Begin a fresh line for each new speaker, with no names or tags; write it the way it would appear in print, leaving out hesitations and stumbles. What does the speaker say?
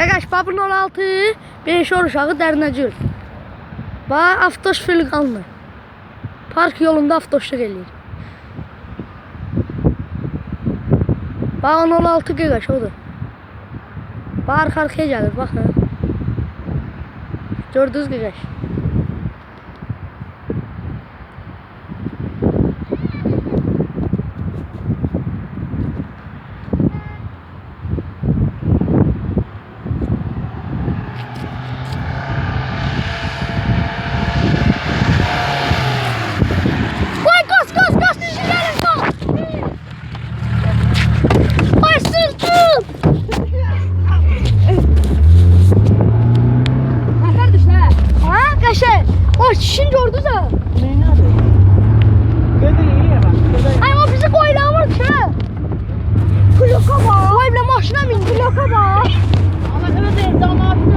Qaqaş, babın 16, 5 uşağı Dərnəcül. Avtoş filqanlı. Park yolunda avtoşluq eləyir. 16 qaqaş odur. Arxa-arxaya gəlir, baxın. Gördünüz qaqaş. Şimdi gördünüz mü?
Neyini abi? Gördün iyi ya bak.
Ay o bizi koylamır ki. Bloka bak. Vay bile maşına bin bloka bak.
Ama evet damat